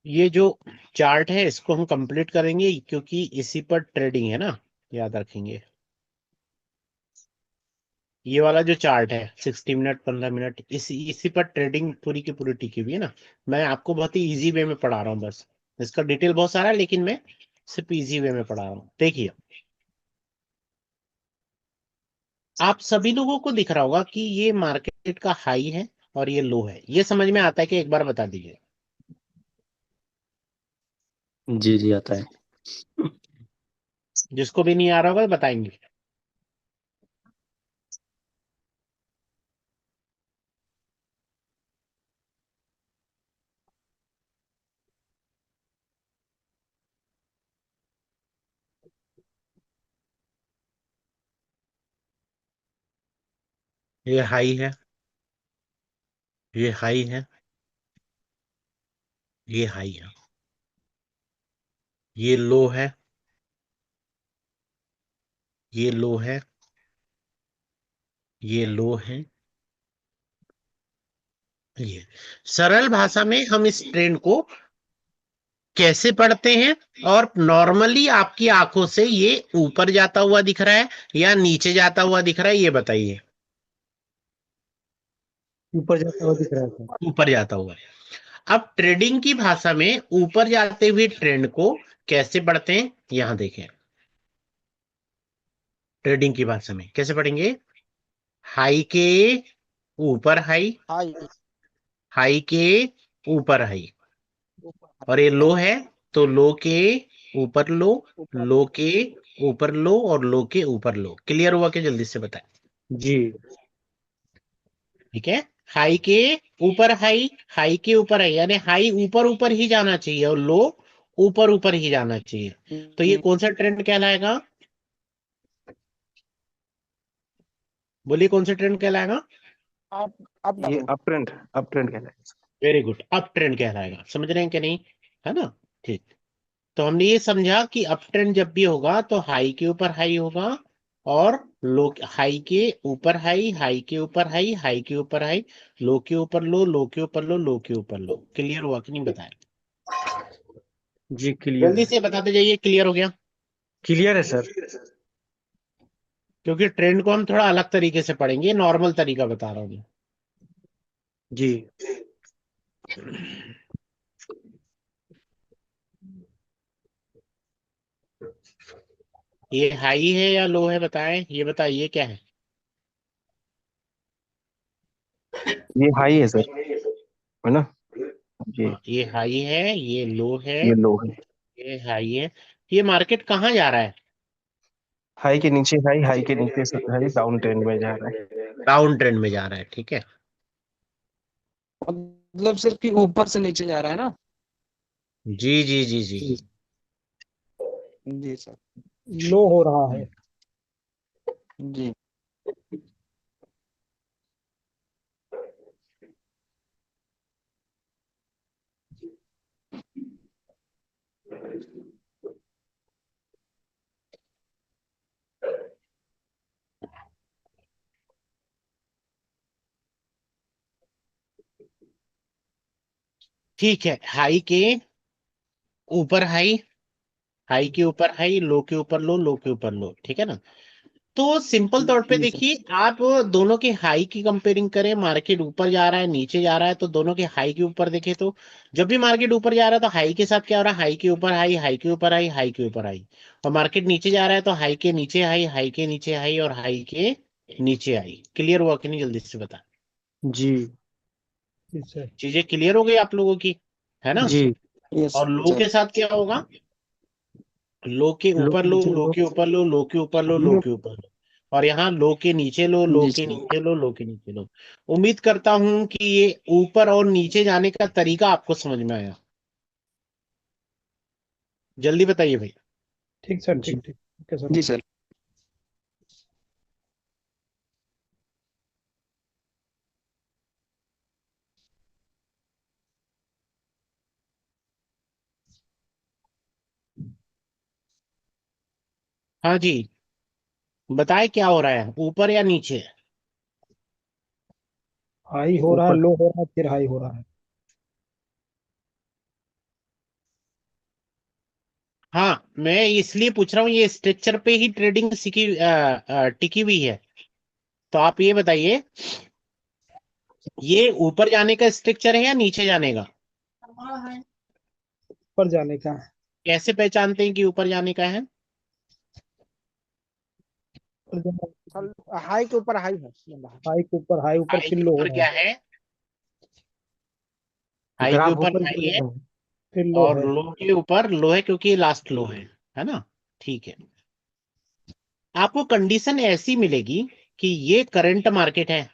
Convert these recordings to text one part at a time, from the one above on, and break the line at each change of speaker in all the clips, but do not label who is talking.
ये जो चार्ट है इसको हम कंप्लीट करेंगे क्योंकि इसी पर ट्रेडिंग है ना, याद रखेंगे। ये वाला जो चार्ट है 60 मिनट 15 मिनट, इसी पर ट्रेडिंग पूरी की पूरी टिकी हुई है ना। मैं आपको बहुत ही इजी वे में पढ़ा रहा हूँ, बस इसका डिटेल बहुत सारा है, लेकिन मैं सिर्फ इजी वे में पढ़ा रहा हूँ। देखिए, आप सभी लोगों को दिख रहा होगा कि ये मार्केट का हाई है और ये लो है। ये समझ में आता है कि एक बार बता दीजिए।
जी जी आता है।
जिसको भी नहीं आ रहा होगा बताएंगे। ये हाई है, ये हाई है, ये हाई है, ये लो है, ये लो है, ये लो है, ये। सरल भाषा में हम इस ट्रेंड को कैसे पढ़ते हैं? और नॉर्मली आपकी आंखों से ये ऊपर जाता हुआ दिख रहा है या नीचे जाता हुआ दिख रहा है, ये बताइए।
ऊपर जाता हुआ दिख रहा था।
ऊपर जाता हुआ है। अब ट्रेडिंग की भाषा में ऊपर जाते हुए ट्रेंड को कैसे पढ़ते हैं, यहां देखें। ट्रेडिंग की भाषा में कैसे पढ़ेंगे? हाई के ऊपर हाई,
हाई।
हाई के ऊपर हाई।
ऊपर
और ये लो
हाई।
है तो लो के ऊपर लो,
ऊपर।
लो के ऊपर लो और लो के ऊपर लो। क्लियर हुआ कि? जल्दी से बताएं।
जी।
ठीक है। हाई के ऊपर हाई, हाई के ऊपर हाई, यानी हाई ऊपर ऊपर ही जाना चाहिए और लो ऊपर ऊपर ही जाना चाहिए। तो ये
जी।
कौन सा ट्रेंड कहलाएगा? बोलिए, कौन सा ट्रेंड कहलाएगा?
आप
ये
डाउन।
अप ट्रेंड कहलाता
वेरी गुड, अप ट्रेंड कहलाएगा। समझ रहे हैं कि नहीं? है ना? ठीक। तो हमने ये समझा कि अप ट्रेंड जब भी होगा तो हाई के ऊपर हाई होगा और लो, हाई के ऊपर हाई, हाई के ऊपर हाई, हाई के ऊपर हाई, लो के ऊपर लो, लो के ऊपर लो, लो के ऊपर लो। क्लियर हुआ कि नहीं बताया?
है। जी क्लियर
जल्दी
है।
से बताते जाइए, क्लियर हो गया?
क्लियर है सर।
क्योंकि ट्रेंड को हम थोड़ा अलग तरीके से पढ़ेंगे, नॉर्मल तरीका बता रहा हूँ मैं।
जी।
ये हाई है या लो है बताएं, ये बताइए क्या है।
है। ये हाई है सर, है ना? जी।
हाँ, ये हाई है, ये लो है,
ये लो है।
ये हाई है। ये मार्केट कहाँ जा रहा है?
हाई के नीचे हाई, हाई के नीचे से हाई, डाउन ट्रेंड में जा रहा है।
डाउन ट्रेंड में जा रहा है, ठीक है।
मतलब सिर्फ कि ऊपर से नीचे जा रहा है ना।
जी जी जी जी।
जी। जी सर। लो हो रहा है। जी।
ठीक है। हाई के ऊपर हाई, हाई के ऊपर हाई, लो के ऊपर लो, लो के ऊपर लो, ठीक है ना? तो सिंपल तौर पे
जी सर।
देखिए, आप दोनों के हाई की कंपेयरिंग करें, मार्केट ऊपर जा रहा है नीचे जा रहा है, तो दोनों के हाई के ऊपर देखें तो जब भी मार्केट ऊपर जा रहा है तो हाई के साथ क्या हो रहा है? हाई के ऊपर हाई, हाई के ऊपर हाई, हाई के ऊपर हाई। और मार्केट नीचे जा रहा है तो हाई के नीचे हाई, हाई के नीचे हाई और हाई के नीचे हाई। क्लियर हुआ कि नहीं? जल्दी से बता।
जी। जी सर।
चीजें क्लियर हो गई आप लोगों की? है ना?
जी। यस
और लो
सर।
के साथ क्या होगा? लो के
लो
ऊपर लो,
नीचे
लो
लो।
के ऊपर लो, लो के ऊपर लो, लो
लो।
के ऊपर लो। और यहाँ लो के नीचे लो, लो
जी
के
सर।
नीचे लो, लो के नीचे लो। उम्मीद करता हूं कि ये ऊपर और नीचे जाने का तरीका आपको समझ में आया। जल्दी बताइए भाई।
ठीक सर।
जी।
ठीक ठीक। Okay sir. जी सर।
हाँ जी, बताए क्या हो रहा है, ऊपर या नीचे?
हाई हो रहा है,
ऊपर।
लो हो रहा है, फिर हाई हो रहा है।
हाँ, मैं इसलिए पूछ रहा हूँ, ये स्ट्रक्चर पे ही ट्रेडिंग टिकी हुई है। तो आप ये बताइए, ये ऊपर जाने का स्ट्रक्चर है या नीचे जाने का?
ऊपर जाने का।
कैसे पहचानते हैं कि ऊपर जाने का है?
हाई के ऊपर हाई है।
हाई ऊपर
हाई
फिर
के
लो
ऊपर
है,
क्या है? हाई के
ग्राफ
ऊपर
ऊपर की
हाई है,
तरफ है।
फिर लो
और
है।
लो के ऊपर लो है, क्योंकि ये लास्ट लो है ना? ठीक है। आपको कंडीशन ऐसी मिलेगी कि ये करंट मार्केट है,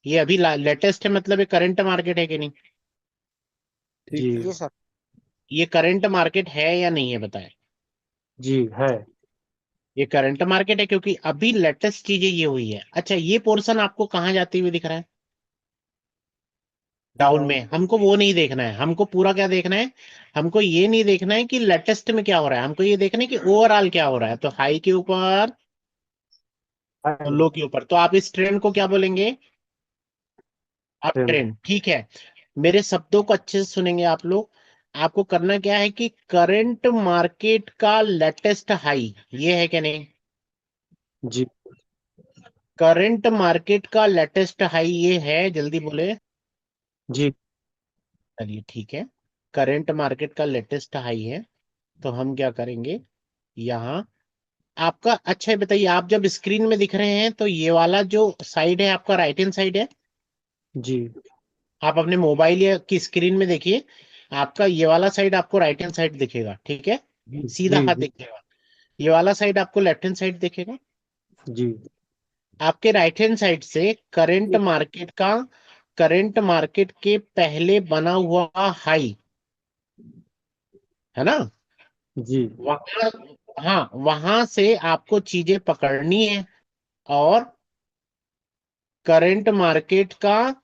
ये अभी लेटेस्ट है, मतलब ये करंट मार्केट है कि नहीं?
ठीक
जी
है।
जी सर।
ये करंट मार्केट है या नहीं है, बताएं।
जी है।
ये करंट मार्केट है, क्योंकि अभी लेटेस्ट चीजें ये हुई है। अच्छा, ये पोर्शन आपको कहाँ जाती हुई दिख रहा है? डाउन में। हमको वो नहीं देखना है, हमको पूरा क्या देखना है? हमको ये नहीं देखना है कि लेटेस्ट में क्या हो रहा है, हमको ये देखना है कि ओवरऑल क्या हो रहा है। तो हाई के ऊपर और लो के ऊपर, तो आप इस ट्रेंड को क्या बोलेंगे? Up
trend.
ट्रेंड। ठीक है। मेरे शब्दों को अच्छे से सुनेंगे आप लोग। आपको करना क्या है कि करंट मार्केट का लेटेस्ट हाई ये है क्या नहीं?
जी
करंट मार्केट का लेटेस्ट हाई ये है, जल्दी बोले।
जी
चलिए ठीक है, करंट मार्केट का लेटेस्ट हाई है। तो हम क्या करेंगे, यहाँ आपका, अच्छा ये बताइए, आप जब स्क्रीन में दिख रहे हैं तो ये वाला जो साइड है आपका राइट हैंड साइड है?
जी
आप अपने मोबाइल या की स्क्रीन में देखिए, आपका ये वाला साइड आपको राइट हैंड साइड दिखेगा, ठीक है? सीधा
जी
हाथ
जी
दिखेगा। ये वाला साइड आपको लेफ्ट हैंड साइड दिखेगा।
जी
आपके राइट हैंड साइड से करंट मार्केट के पहले बना हुआ हाई है ना,
जी
वहां, हाँ वहां से आपको चीजें पकड़नी है। और करंट मार्केट का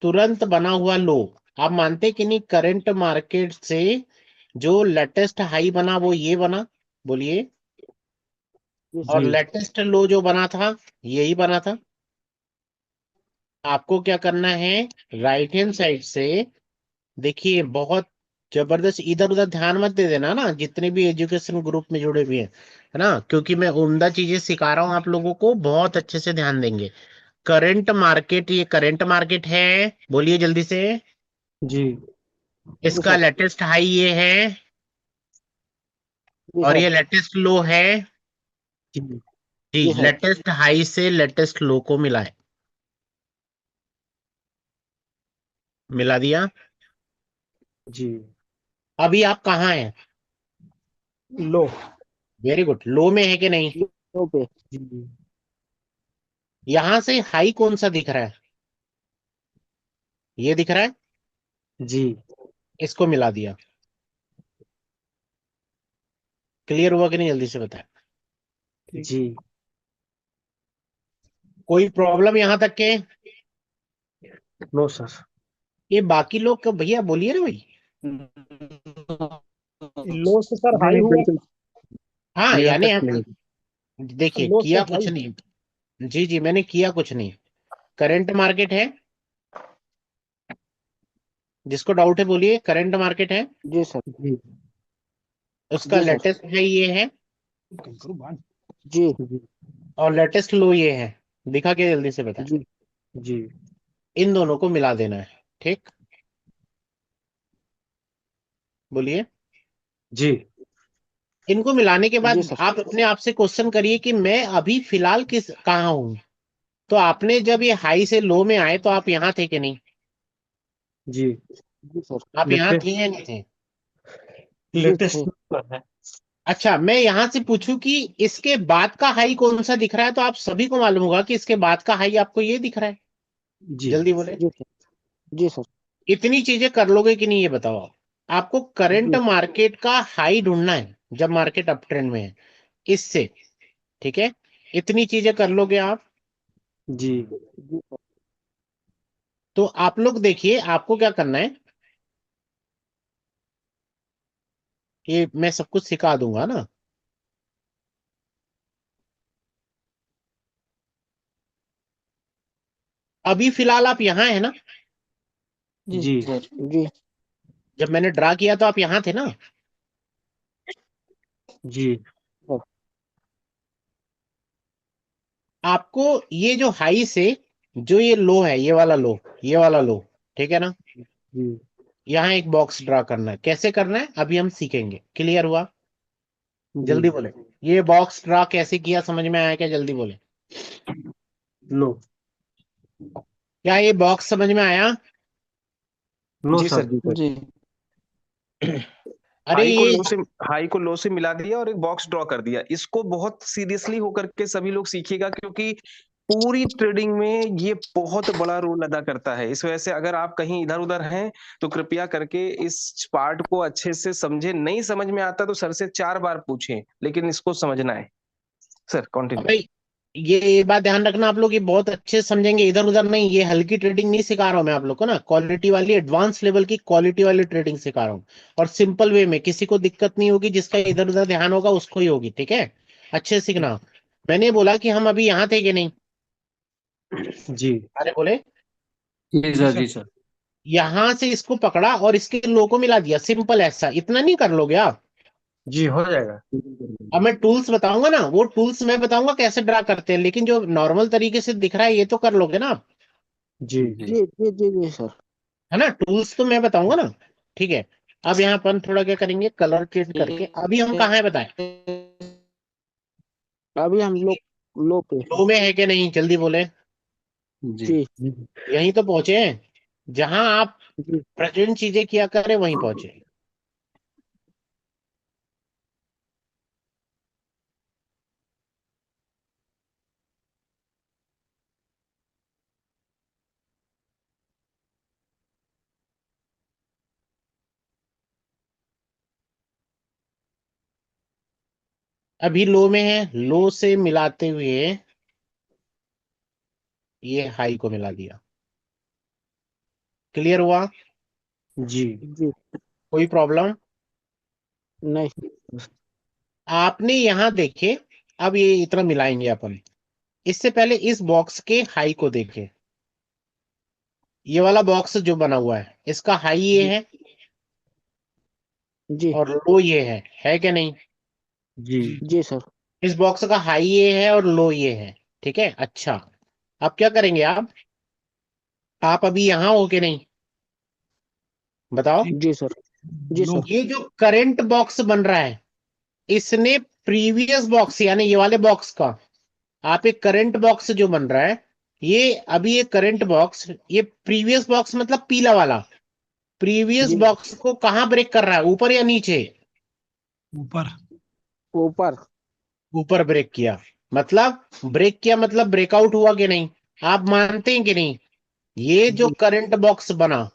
तुरंत बना हुआ लो, आप मानते कि नहीं? करंट मार्केट से जो लेटेस्ट हाई बना वो ये बना, बोलिए। और
जी
लेटेस्ट लो जो बना था यही बना था। आपको क्या करना है, राइट हैंड साइड से देखिए, बहुत जबरदस्त, इधर उधर ध्यान मत दे देना ना, जितने भी एजुकेशन ग्रुप में जुड़े हुए हैं, है ना? क्योंकि मैं उम्दा चीजें सिखा रहा हूँ आप लोगों को, बहुत अच्छे से ध्यान देंगे। करंट मार्केट, ये करंट मार्केट है, बोलिए जल्दी से।
जी
जी
इसका
सर।
लेटेस्ट हाई ये है,
जी
और
सर।
ये लेटेस्ट लो है।
जी
जी,
जी सर।
लेटेस्ट हाई से लेटेस्ट लो को मिलाए, मिला दिया।
जी
अभी आप कहाँ हैं?
लो।
वेरी गुड, लो में है कि नहीं?
लो पे।
जी
यहां से हाई कौन सा दिख रहा है? ये दिख रहा है,
जी
इसको मिला दिया। क्लियर हुआ कि नहीं, जल्दी से बताएं।
ठीक।
जी
कोई प्रॉब्लम यहां तक के?
No sir.
ये बाकी लोग का भैया बोलिए ना भाई।
लो से सर
नहीं
हाई
नहीं
हुआ।
बिल्कुल
हाँ,
क्लियर
यानी
तक
हम,
क्लियर।
देखिए
लो से
किया कुछ
हाई।
नहीं। जी जी, मैंने किया कुछ नहीं। करंट मार्केट है, जिसको डाउट है बोलिए, करंट मार्केट है,
जी सर।
जी
उसका
जी सर।
लेटेस्ट है ये है,
जी
जी
और लेटेस्ट लो ये है। दिखा के जल्दी से बता।
जी
जी
इन दोनों को मिला देना है, ठीक? बोलिए।
जी
इनको मिलाने के
जी
बाद
सर।
आप अपने आप से क्वेश्चन करिए कि मैं अभी फिलहाल किस कहाँ हूं। तो आपने जब ये हाई से लो में आए तो आप यहाँ थे कि नहीं?
जी
जी सर।
आप यहाँ थे
लेटेस्ट
या नहीं थे?
जी थे।
लेटेस्ट है।
अच्छा, मैं यहाँ से पूछूं कि इसके बाद का हाई कौन सा दिख रहा है, तो आप सभी को मालूम होगा कि इसके बाद का हाई आपको ये दिख रहा है।
जी
जल्दी बोले।
जी सर। जी सर।
इतनी चीजें कर लोगे कि नहीं, ये बताओ आप। आपको करंट
जी
मार्केट का हाई ढूंढना है जब मार्केट अप ट्रेंड में है, इससे, ठीक है? इतनी चीजें कर लोगे आप,
जी
जी सर।
तो आप लोग देखिए आपको क्या करना है, ये मैं सब कुछ सिखा दूंगा ना। अभी फिलहाल आप यहाँ है ना?
जी
जी
सर। जी
जब मैंने ड्रा किया तो आप यहाँ थे ना?
जी
आपको ये जो हाई से जो ये लो है, ये वाला लो, ये वाला लो, ठीक है ना,
जी
यहाँ एक बॉक्स ड्रा करना है। कैसे करना है अभी हम सीखेंगे। क्लियर हुआ?
जी
जल्दी बोले। ये बॉक्स ड्रा कैसे किया, समझ में आया क्या? जल्दी बोले।
लो
क्या ये बॉक्स समझ में आया?
लो
जी
सर
सर।
जी सर
जी
अरे ये
हाई को लो से मिला दिया और एक बॉक्स ड्रॉ कर दिया। इसको बहुत सीरियसली होकर के सभी लोग सीखिएगा, क्योंकि पूरी ट्रेडिंग में ये बहुत बड़ा रोल अदा करता है। इस वजह से अगर आप कहीं इधर उधर हैं तो कृपया करके इस पार्ट को अच्छे से समझे। नहीं समझ में आता तो सर से 4 बार पूछें, लेकिन इसको समझना है। Sir continue.
भाई, ये बात ध्यान रखना आप लोग, ये बहुत अच्छे से समझेंगे, इधर उधर नहीं। ये हल्की ट्रेडिंग नहीं सिखा रहा हूं मैं आप लोग को ना, क्वालिटी वाली, एडवांस लेवल की क्वालिटी वाली ट्रेडिंग सिखा रहा हूँ। और सिंपल वे में, किसी को दिक्कत नहीं होगी, जिसका इधर उधर ध्यान होगा उसको ही होगी। ठीक है, अच्छे से सीखना। मैंने बोला कि हम अभी यहाँ थे कि नहीं?
जी
अरे बोले,
जी सर जी सर
यहां से इसको पकड़ा और इसके लो को मिला दिया। सिंपल, ऐसा इतना नहीं कर लोगे आप?
जी हो जाएगा।
अब मैं टूल्स बताऊंगा ना, वो टूल्स मैं बताऊंगा कैसे ड्रा करते हैं, लेकिन जो नॉर्मल तरीके से दिख रहा है ये तो कर लोगे ना आप?
जी जी
जी जी जी जी सर।
है ना? टूल्स तो मैं बताऊंगा ना। ठीक है, अब यहाँ अपन थोड़ा क्या करेंगे, कलर चेंज करके। अभी हम कहाँ है बताएं?
अभी हम लोग लो पे हैं।
लो में है कि नहीं? जल्दी बोले।
जी
जी
यहीं तो पहुंचे हैं जहां आप
जी
प्रेजेंट चीजें किया करें, वहीं पहुंचे। अभी लो में है, लो से मिलाते हुए ये हाई को मिला दिया। क्लियर हुआ?
जी
जी
कोई प्रॉब्लम?
नहीं।
आपने यहां देखे, अब ये इतना मिलाएंगे अपन। इससे पहले इस बॉक्स के हाई को देखे। ये वाला बॉक्स जो बना हुआ है, इसका हाई ये है
जी
और लो ये है कि नहीं?
जी
जी सर।
इस बॉक्स का हाई ये है और लो ये है। ठीक है, अच्छा। अब क्या करेंगे आप अभी यहां हो के नहीं? बताओ।
जी सर। जी सर।
ये जो करंट बॉक्स बन रहा है, इसने प्रीवियस बॉक्स यानी ये वाले बॉक्स का, आप एक करंट बॉक्स जो बन रहा है, ये अभी ये करंट बॉक्स, ये प्रीवियस बॉक्स मतलब पीला वाला, प्रीवियस
जी
बॉक्स को कहां ब्रेक कर रहा है, ऊपर या नीचे?
ऊपर।
ऊपर।
ऊपर ब्रेक किया। मतलब ब्रेक किया मतलब ब्रेकआउट हुआ कि नहीं? आप मानते हैं कि नहीं? ये जो
जी
करंट बॉक्स बना,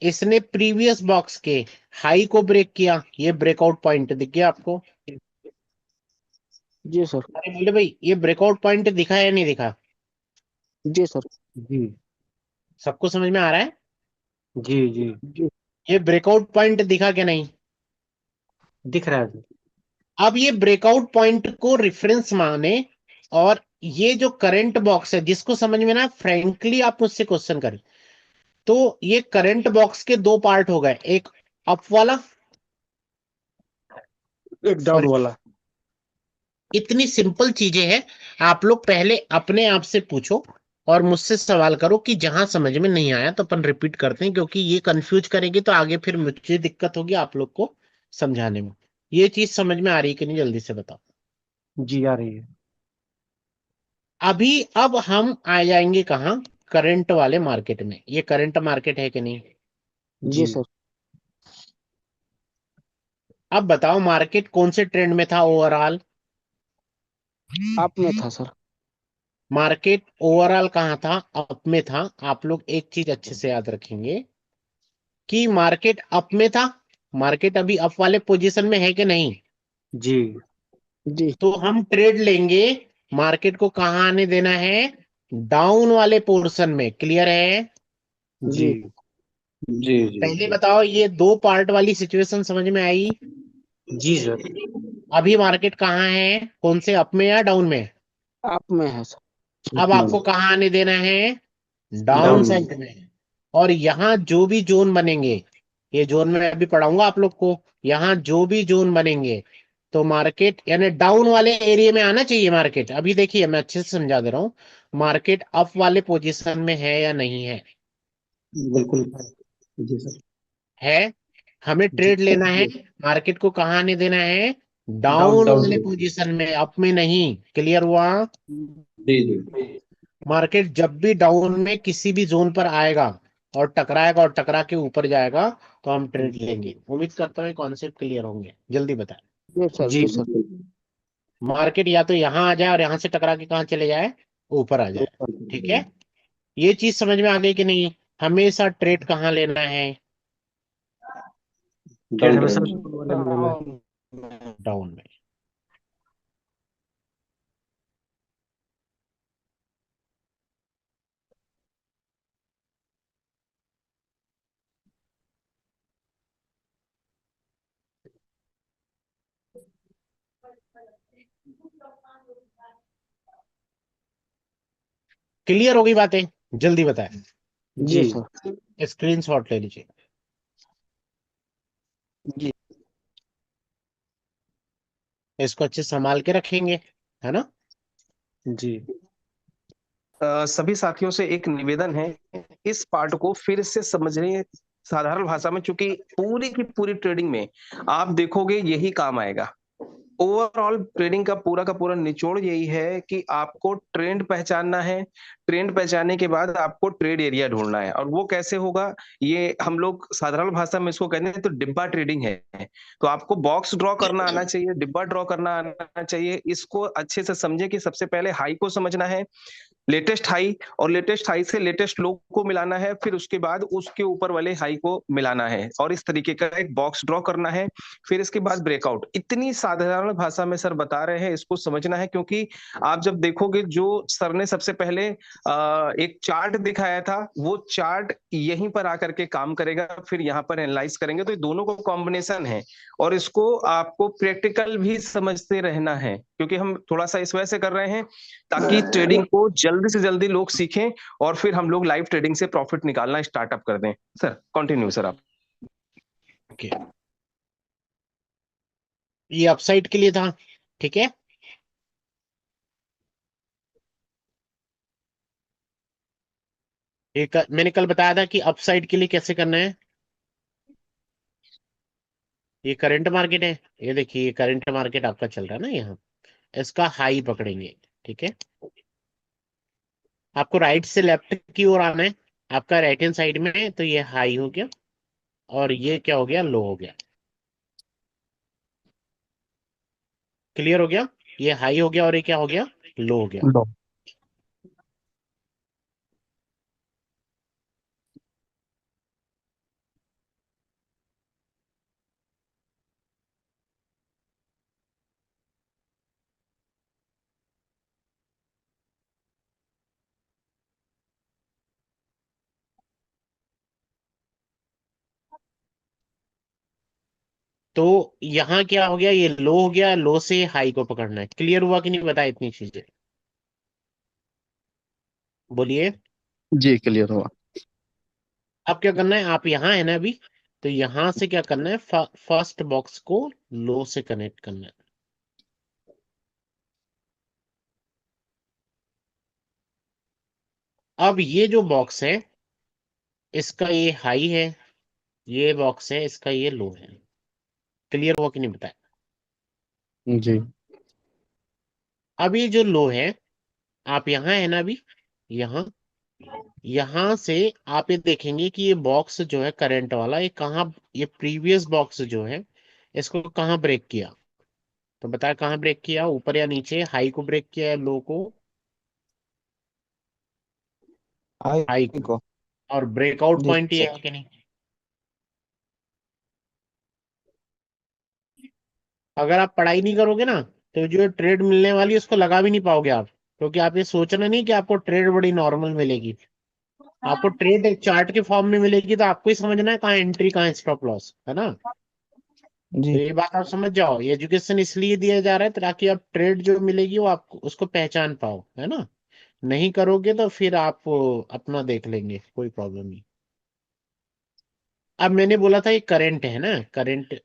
इसने प्रीवियस बॉक्स के हाई को ब्रेक किया। ये ब्रेकआउट पॉइंट दिख गया आपको?
जी सर।
अरे बोले भाई, ये ब्रेकआउट पॉइंट दिखा या नहीं दिखा?
जी सर।
जी
सबको समझ में आ रहा है?
जी जी
जी
ये ब्रेकआउट पॉइंट दिखा कि नहीं?
दिख रहा है।
अब ये ब्रेकआउट पॉइंट को रेफरेंस माने, और ये जो करंट बॉक्स है, जिसको समझ में ना, फ्रेंकली आप मुझसे क्वेश्चन करें तो ये करंट बॉक्स के दो पार्ट हो गए, एक अप वाला,
एक डाउन
सॉरी,
वाला।
इतनी सिंपल चीजें हैं। आप लोग पहले अपने आप से पूछो और मुझसे सवाल करो कि जहां समझ में नहीं आया तो अपन रिपीट करते हैं, क्योंकि ये कंफ्यूज करेगी तो आगे फिर मुझे दिक्कत होगी आप लोग को समझाने में। ये चीज समझ में आ रही है कि नहीं, जल्दी से बताओ।
जी आ रही है।
अभी अब हम आ जाएंगे कहाँ? करंट वाले मार्केट में। ये करंट मार्केट है कि नहीं?
जी
जी सर।
अब बताओ, मार्केट कौन से ट्रेंड में था ओवरऑल?
अप में था सर।
मार्केट ओवरऑल कहाँ था? अप में था। आप लोग एक चीज अच्छे से याद रखेंगे कि मार्केट अप में था। मार्केट अभी अप वाले पोजीशन में है कि नहीं?
जी
जी
तो हम ट्रेड लेंगे, मार्केट को कहाँ आने देना है? डाउन वाले पोर्शन में। क्लियर है?
जी
जी
जी जी
पहले बताओ, ये दो पार्ट वाली सिचुएशन समझ में आई?
जी सर।
अभी मार्केट कहाँ है, कौन से, अप में या डाउन में?
अप में है सर।
अब आपको कहाँ आने देना है? डाउन
डाउन में।
साइड में। और यहाँ जो भी जोन बनेंगे, ये जोन में अभी पढ़ाऊंगा आप लोग को, यहाँ जो भी जोन बनेंगे, तो मार्केट यानी डाउन वाले एरिया में आना चाहिए मार्केट। अभी देखिए मैं अच्छे से समझा दे रहा हूँ, मार्केट अप वाले पोजीशन में है या नहीं है?
बिल्कुल जी सर।
है। हमें
जी
ट्रेड लेना है, मार्केट को कहाँ आने देना है?
डाउन
डाउन
डाउन
वाले
पे।
पोजीशन में, अप में नहीं। क्लियर हुआ?
जी जी।
मार्केट जब भी डाउन में किसी भी जोन पर आएगा और टकराएगा और टकरा के ऊपर जाएगा तो हम ट्रेड लेंगे। उम्मीद करता हूँ कॉन्सेप्ट क्लियर होंगे। जल्दी बताएं।
जी सर,
जी
जी सर।
मार्केट या तो यहाँ आ जाए और यहाँ से टकरा के कहाँ चले जाए, ऊपर आ जाए। ठीक है, ये चीज समझ में आ गई कि नहीं? हमेशा ट्रेड कहाँ लेना है?
डाउन
हमेशा
ट्रेंड।
ऊपर वाले में लेना है।
डाउन में। क्लियर हो गई बातें? जल्दी बताएं।
जी
जी
सर।
स्क्रीनशॉट ले लीजिए।
जी
इसको अच्छे से संभाल के रखेंगे, है ना?
जी। सभी साथियों से एक निवेदन है, इस पार्ट को फिर से समझने साधारण भाषा में, चूंकि पूरी की पूरी ट्रेडिंग में आप देखोगे यही काम आएगा। ओवरऑल ट्रेडिंग का पूरा निचोड़ यही है कि आपको ट्रेंड पहचानना है। ट्रेंड पहचानने के बाद आपको ट्रेड एरिया ढूंढना है। और वो कैसे होगा, ये हम लोग साधारण भाषा में इसको कहते हैं तो डिब्बा ट्रेडिंग है। तो आपको बॉक्स ड्रॉ करना आना चाहिए, डिब्बा ड्रॉ करना आना चाहिए। इसको अच्छे से समझे कि सबसे पहले हाई को समझना है, लेटेस्ट हाई, और लेटेस्ट हाई से लेटेस्ट लो को मिलाना है, फिर उसके बाद उसके ऊपर वाले हाई को मिलाना है, और इस तरीके का एक बॉक्स ड्रॉ करना है। फिर इसके बाद ब्रेकआउट। इतनी साधारण भाषा में सर बता रहे हैं, इसको समझना है, क्योंकि आप जब देखोगे जो सर ने सबसे पहले एक चार्ट दिखाया था, वो चार्ट यहीं पर आकर के काम करेगा, फिर यहाँ पर एनालाइज करेंगे। तो ये दोनों का कॉम्बिनेशन है, और इसको आपको प्रैक्टिकल भी समझते रहना है, क्योंकि हम थोड़ा सा इस वजह से कर रहे हैं ताकि ट्रेडिंग को जल्दी से जल्दी लोग सीखें, और फिर हम लोग लाइव ट्रेडिंग से प्रॉफिट निकालना स्टार्टअप कर दें। सर कंटिन्यू सर आप।
ओके, ये अपसाइड के लिए था। ठीक है, मैंने कल बताया था कि अपसाइड के लिए कैसे करना है। ये करंट मार्केट है, ये देखिए ये करंट मार्केट आपका चल रहा है ना, यहाँ इसका हाई पकड़ेंगे। ठीक है, आपको राइट से लेफ्ट की ओर आना है। आपका राइट हैंड साइड में है, तो ये हाई हो गया और ये क्या हो गया, लो हो गया। क्लियर हो गया? ये हाई हो गया और ये क्या हो गया, लो हो गया।
लो।
तो यहाँ क्या हो गया, ये लो हो गया, लो से हाई को पकड़ना है। क्लियर हुआ कि नहीं, बताया इतनी चीजें? बोलिए।
जी क्लियर हुआ।
अब क्या करना है, आप यहाँ है ना अभी, तो यहाँ से क्या करना है, फर्स्ट बॉक्स को लो से कनेक्ट करना है। अब ये जो बॉक्स है, इसका ये हाई है, ये बॉक्स है, इसका ये लो है। क्लियर हुआ कि नहीं, बताया?
जी
अब ये जो लो है, आप यहाँ है ना अभी, यहाँ यहाँ से आप ये देखेंगे कि ये बॉक्स जो है करंट वाला, ये कहाँ, ये प्रीवियस बॉक्स जो है इसको कहाँ ब्रेक किया? तो बताया कहाँ ब्रेक किया, ऊपर या नीचे? हाई को ब्रेक किया या लो को? हाई
हाई
को।
को।
और ब्रेकआउट
जी
पॉइंट ये
सर।
है कि नहीं? अगर आप पढ़ाई नहीं करोगे ना, तो जो ट्रेड मिलने वाली है उसको लगा भी नहीं पाओगे आप, क्योंकि आप ये सोचना नहीं कि आपको ट्रेड बड़ी नॉर्मल मिलेगी। आपको ट्रेड एक चार्ट के फॉर्म में मिलेगी, तो आपको ही समझना है कहाँ एंट्री कहाँ स्टॉप लॉस, है ना? तो
जी
ये बात आप समझ जाओ, ये एजुकेशन इसलिए दिया जा रहा है ताकि आप ट्रेड जो मिलेगी वो आपको उसको पहचान पाओ, है ना? नहीं करोगे तो फिर आप अपना देख लेंगे, कोई प्रॉब्लम नहीं। अब मैंने बोला था ये करंट है ना, करंट।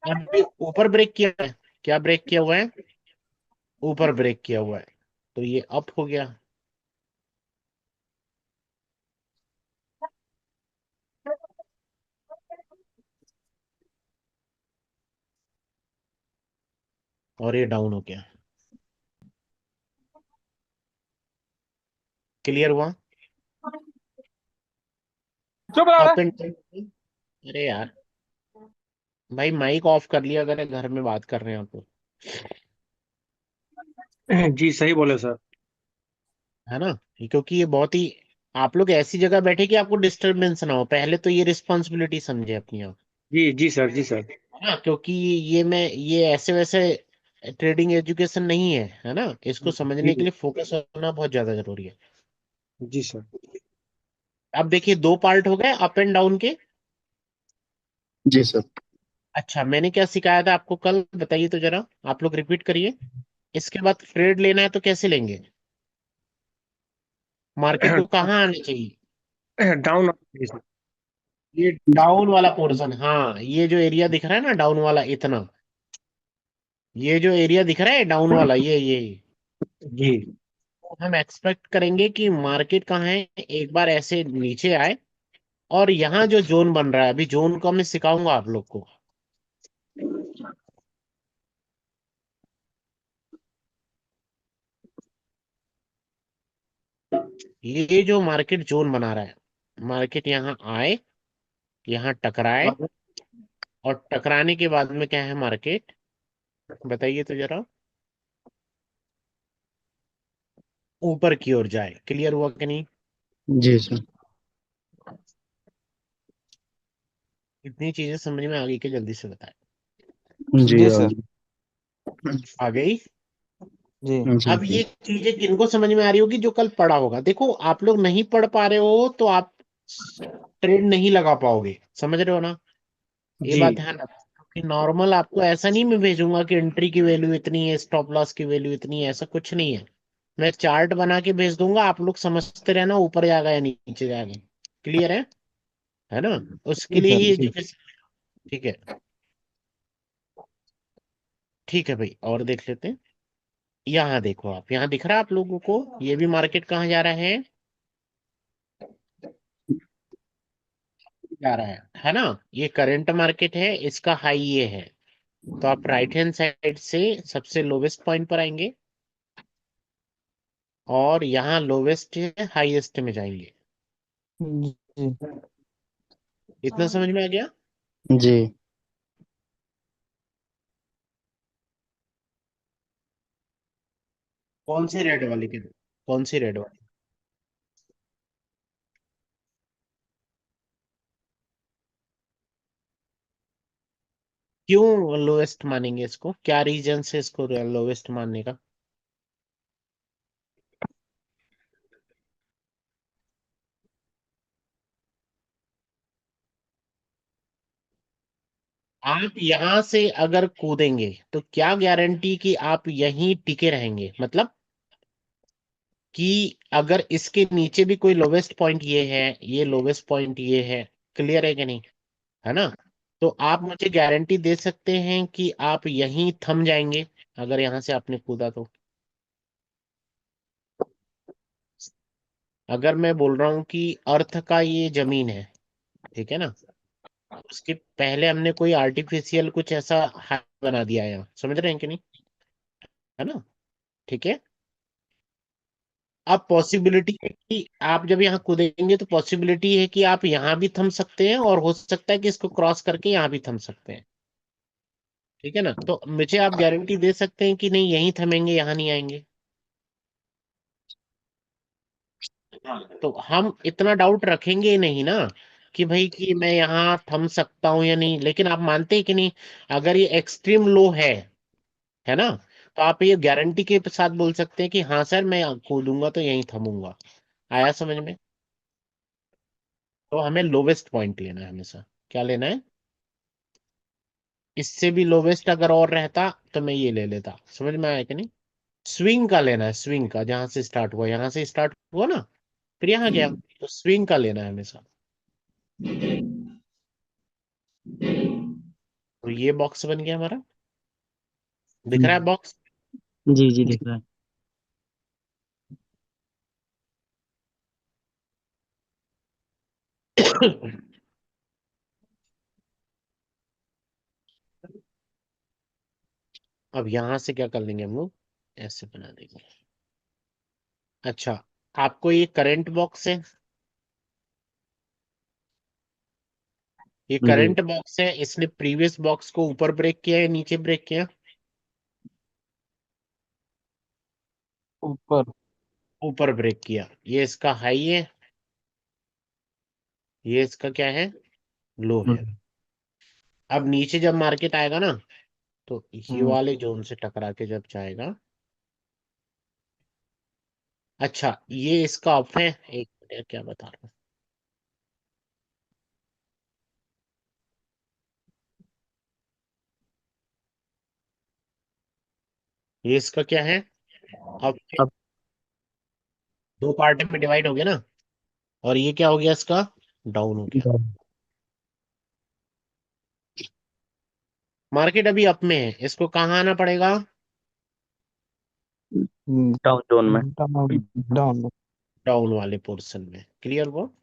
अभी ऊपर ब्रेक किया है, क्या ब्रेक किया हुआ है, ऊपर ब्रेक किया हुआ है, तो ये अप हो गया। और ये डाउन हो गया। क्लियर हुआ? अप एंड, अरे यार भाई माइक ऑफ कर लिया अगर घर में बात कर रहे हैं आप तो,
जी सही बोले सर।
है ना? क्योंकि ये बहुत ही, आप लोग ऐसी जगह बैठे कि आपको डिस्टरबेंस ना हो, पहले तो ये रिस्पॉन्सिबिलिटी समझे अपनी आप,
जी जी सर, जी सर।
है ना? क्योंकि ये ऐसे वैसे ट्रेडिंग एजुकेशन नहीं है, है ना? इसको समझने के
जी
लिए फोकस होना बहुत ज्यादा जरूरी है।
जी सर।
अब देखिए दो पार्ट हो गए अप एंड डाउन के।
जी सर।
अच्छा, मैंने क्या सिखाया था आपको कल, बताइए तो जरा, आप लोग रिपीट करिए। इसके बाद ट्रेड लेना है तो कैसे लेंगे? मार्केट को कहाँ आना चाहिए?
डाउन।
ये डाउन वाला पोर्शन, हाँ, ये जो एरिया दिख रहा है ना डाउन वाला, इतना, ये जो एरिया दिख रहा है डाउन वाला, ये
जी
तो हम एक्सपेक्ट करेंगे कि मार्केट कहाँ है, एक बार ऐसे नीचे आए, और यहाँ जो जोन बन रहा है, अभी जोन को मैं सिखाऊंगा आप लोग को। ये जो मार्केट जोन बना रहा है, मार्केट यहाँ आए, यहाँ टकराए, और टकराने के बाद में क्या है मार्केट, बताइए तो जरा, ऊपर की ओर जाए। क्लियर हुआ कि नहीं?
जी सर।
इतनी चीजें समझ में आ गई कि जल्दी से बताए?
जी
जी
हाँ।
सर।
आ गई?
जी
जी
अब ये चीजें किनको समझ में आ रही होगी, जो कल पढ़ा होगा। देखो आप लोग नहीं पढ़ पा रहे हो तो आप ट्रेड नहीं लगा पाओगे, समझ रहे हो ना? ये
जी
बात ध्यान रखो कि नॉर्मल आपको ऐसा नहीं मैं भेजूंगा कि एंट्री की वैल्यू इतनी है, स्टॉप लॉस की वैल्यू इतनी है, ऐसा कुछ नहीं है। मैं चार्ट बना के भेज दूंगा, आप लोग समझते रहना ऊपर जाएगा या नीचे जाएगा। क्लियर है ना? उसके लिए
सर।
ही
जी
एजुकेशन। ठीक है, ठीक है भाई, और देख लेते हैं। यहाँ देखो, आप यहाँ दिख रहा है आप लोगों को, ये भी मार्केट कहाँ जा रहा जा रहा है ना? ये करंट मार्केट है, इसका हाई ये है, तो आप राइट हैंड साइड से सबसे लोवेस्ट पॉइंट पर आएंगे, और यहाँ लोवेस्ट है हाईएस्ट में जाएंगे।
जी
इतना समझ में आ गया?
जी।
कौन सी रेड वाली की, कौन सी रेड वाली? क्यों लोवेस्ट मानेंगे इसको, क्या रीजन से इसको लोवेस्ट मानने का? आप यहां से अगर कूदेंगे तो क्या गारंटी कि आप यहीं टिके रहेंगे, मतलब कि अगर इसके नीचे भी कोई लोवेस्ट पॉइंट ये है, ये लोवेस्ट पॉइंट ये है, क्लियर है कि नहीं, है ना? तो आप मुझे गारंटी दे सकते हैं कि आप यहीं थम जाएंगे अगर यहां से आपने कूदा तो? अगर मैं बोल रहा हूं कि अर्थ का ये जमीन है, ठीक है ना, उसके पहले हमने कोई आर्टिफिशियल कुछ ऐसा बना दिया है यहाँ, समझ रहे हैं कि नहीं, है ना? ठीक है। अब पॉसिबिलिटी है कि आप जब यहाँ कूदेंगे तो पॉसिबिलिटी है कि आप यहाँ भी थम सकते हैं, और हो सकता है कि इसको क्रॉस करके यहाँ भी थम सकते हैं। ठीक है ना? तो मुझे आप गारंटी दे सकते हैं कि नहीं यहीं थमेंगे, यहाँ नहीं आएंगे? हाँ, तो हम इतना डाउट रखेंगे ही नहीं ना कि भाई कि मैं यहाँ थम सकता हूँ या नहीं, लेकिन आप मानते हैं कि नहीं, अगर ये एक्सट्रीम लो है ना, तो आप ये गारंटी के साथ बोल सकते हैं कि हाँ सर मैं कूदूंगा तो यहीं थमूंगा। आया समझ में? तो हमें लोवेस्ट पॉइंट लेना है हमेशा। क्या लेना है? इससे भी लोवेस्ट अगर और रहता तो मैं ये ले लेता, समझ में आया कि नहीं? स्विंग का लेना है, स्विंग का, जहां से स्टार्ट हुआ, यहाँ से स्टार्ट हुआ ना, फिर यहाँ गया, तो स्विंग का लेना है हमेशा। तो ये बॉक्स बन गया हमारा, दिख रहा है बॉक्स?
जी जी दिख रहा है।
अब यहां से क्या कर लेंगे हम लोग, ऐसे बना देंगे। अच्छा, आपको ये करंट बॉक्स है, ये
जी
करंट बॉक्स है, इसने प्रीवियस बॉक्स को ऊपर ब्रेक किया है नीचे ब्रेक किया?
ऊपर।
ऊपर ब्रेक किया। ये इसका हाई है, ये इसका क्या है, लो है। अब नीचे जब मार्केट आएगा ना, तो ये वाले जोन से टकरा के जब जाएगा, अच्छा ये इसका ऑफ है, एक मिनट, क्या बता रहा हूँ, ये इसका क्या है, अब
अब
दो पार्ट में डिवाइड हो गया ना, और ये क्या हो गया इसका, डाउन हो गया। मार्केट अभी अप में है, इसको कहाँ आना पड़ेगा,
डाउन जोन में।
डाउन। डाउन।
डाउन वाले पोर्शन में। क्लियर वो?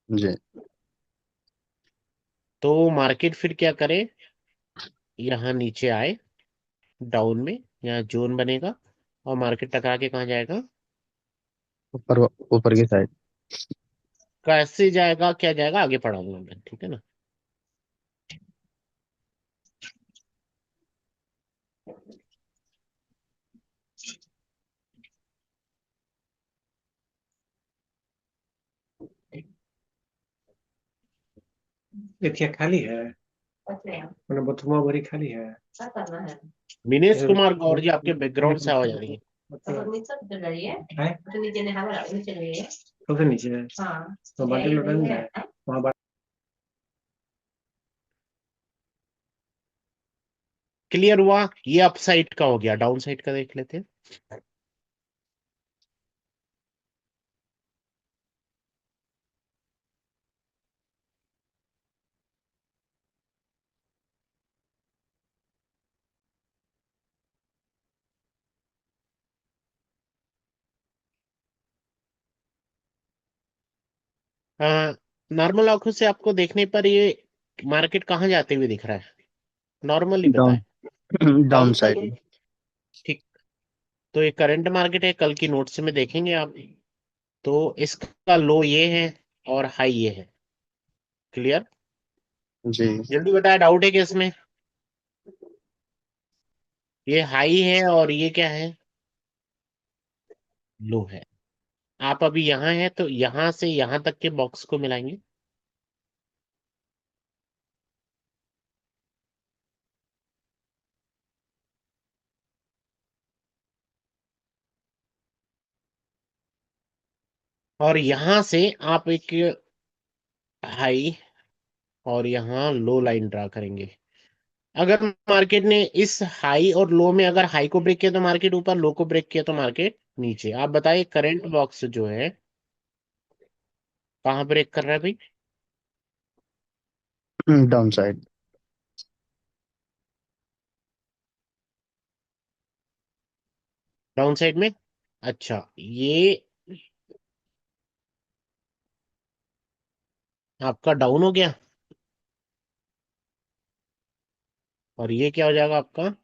जी
तो मार्केट फिर क्या करे, यहाँ नीचे आए डाउन में, यहाँ जोन बनेगा, और मार्केट टकरा के कहाँ जाएगा,
ऊपर, ऊपर की साइड।
कैसे जाएगा, क्या जाएगा, आगे पढ़ाऊंगा मैं, ठीक है ना।
एथिया खाली है, मैंने बथुआ भरी खाली है।
मिनेश
ये
कुमार गौर जी, आपके बैकग्राउंड से आवाज आ रही है।
है सबसे नीचे है, तो बाल्टी लोटा नहीं है वहाँ।
क्लियर हुआ? ये अप साइड का हो गया, डाउन साइड का देख लेते हैं। नॉर्मल आंखों से आपको देखने पर ये मार्केट कहाँ जाते हुए दिख रहा है, नॉर्मली बताएं।
Down, down
down
side
side,
में।
ठीक। तो ये करंट मार्केट है, कल की नोट्स में देखेंगे आप। तो इसका लो ये है और हाई ये है। क्लियर?
जी
जल्दी बताया, डाउट है कि इसमें, ये हाई है और ये क्या है, लो है। आप अभी यहाँ हैं तो यहाँ से यहाँ तक के बॉक्स को मिलाएंगे। और यहाँ से आप एक हाई और यहाँ लो लाइन ड्रा करेंगे। अगर मार्केट ने इस हाई और लो में, अगर हाई को ब्रेक किया तो मार्केट ऊपर, लो को ब्रेक किया तो मार्केट नीचे। आप बताइए करंट बॉक्स जो है कहाँ ब्रेक कर रहा है भाई,
डाउन साइड।
डाउन साइड में। अच्छा, ये आपका डाउन हो गया, और ये क्या हो जाएगा आपका,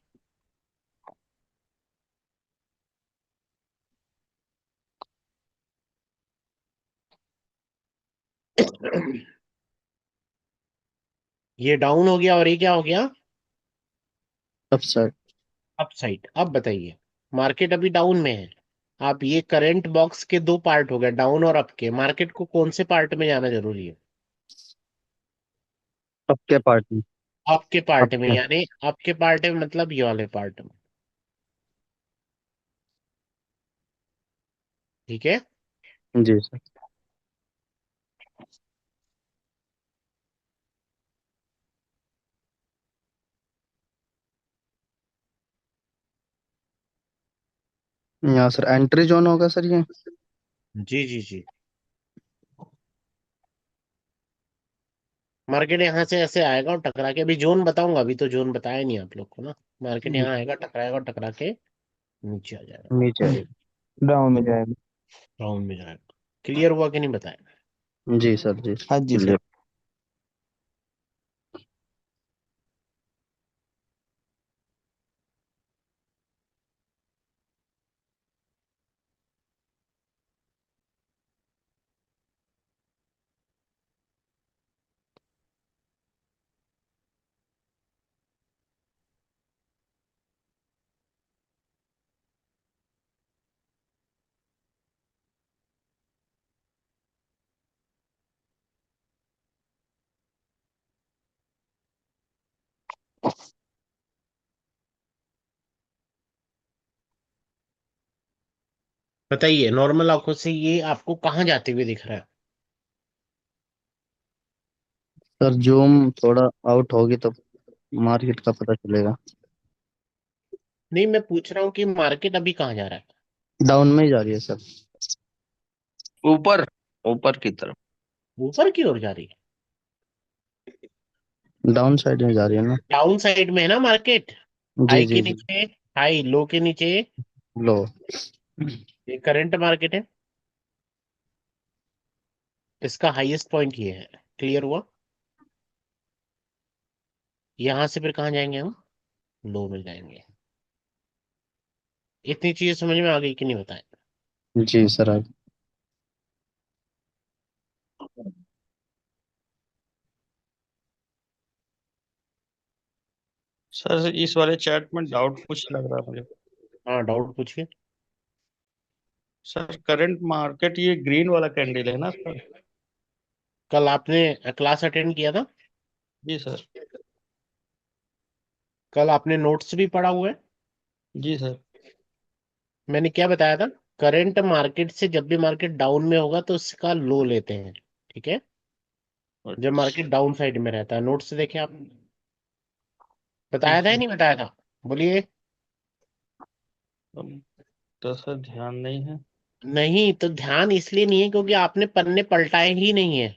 ये डाउन हो गया, और ये क्या हो गया,
अप साइड।
Up side. अब बताइए, मार्केट अभी डाउन में है, आप ये करंट बॉक्स के दो पार्ट हो गए, डाउन और अप के, मार्केट को कौन से पार्ट में जाना जरूरी है,
अप के पार्ट में।
आपके
अप
पार्ट में,
के।
यानी आपके पार्ट में मतलब ये वाले पार्ट में। ठीक है।
जी सर। यहाँ सर एंट्री जोन होगा सर ये।
जी जी जी। मार्केट यहाँ से ऐसे आएगा और टकरा के, अभी जोन बताऊंगा, अभी तो जोन बताया नहीं आप लोग को ना। मार्केट यहाँ आएगा, टकराएगा और टकरा के नीचे आ जाएगा,
नीचे आएगी, डाउन में जाएगी।
राउंड में जाएगा। क्लियर हुआ कि नहीं बताया?
जी सर, जी
हाँ जी सर।
clear।
बताइए, नॉर्मल आंखों से ये आपको कहाँ जाते हुए दिख रहा है?
सर जूम थोड़ा आउट होगी तो मार्केट का पता चलेगा।
नहीं, मैं पूछ रहा हूँ कि मार्केट अभी कहाँ जा रहा है?
डाउन में ही जा रही है सर,
ऊपर, ऊपर की तरफ।
ऊपर की ओर जा रही है।
डाउन साइड में जा रही है ना।
डाउन साइड में है ना मार्केट?
जी
हाई के
जी जी।
नीचे, हाई लो के नीचे
लो।
ये करंट मार्केट है, इसका हाईएस्ट पॉइंट ये है। क्लियर हुआ? यहां से फिर कहाँ जाएंगे हम? लो में जाएंगे। इतनी चीजें समझ में आ गई कि नहीं बताए?
जी सर आप।
सर इस वाले चैट में डाउट कुछ लग रहा है मुझे।
हाँ, डाउट पूछिए।
सर करंट मार्केट ये ग्रीन वाला कैंडल है ना सर?
कल आपने क्लास अटेंड किया था?
जी सर।
कल आपने नोट्स भी पढ़ा हुआ है?
जी सर।
मैंने क्या बताया था? करंट मार्केट से जब भी मार्केट डाउन में होगा तो उसका लो लेते हैं, ठीक है? जब मार्केट डाउन साइड में रहता है, नोट्स देखे आप?
जी
बताया था या
सर।
नहीं बताया था? बोलिए।
अब तो सर ध्यान नहीं है।
नहीं तो ध्यान इसलिए नहीं है क्योंकि आपने पन्ने पलटाए ही नहीं है।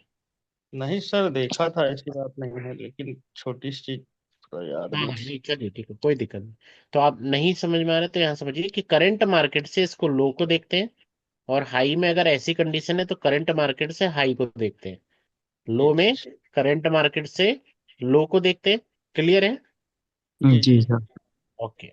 नहीं सर, देखा था, ऐसी बात नहीं है, लेकिन छोटी सी चीज थोड़ा याद
हाँ
नहीं।
नहीं, चलिए ठीक है, कोई दिक्कत नहीं। तो आप नहीं समझ में आ रहे तो यहाँ समझिए कि करंट मार्केट से इसको लो को देखते हैं, और हाई में अगर ऐसी कंडीशन है तो करंट मार्केट से हाई को देखते हैं,
जी
लो
जी
में करंट मार्केट से लो को देखते हैं। क्लियर है?
जी
जी
जी।
सर।
ओके।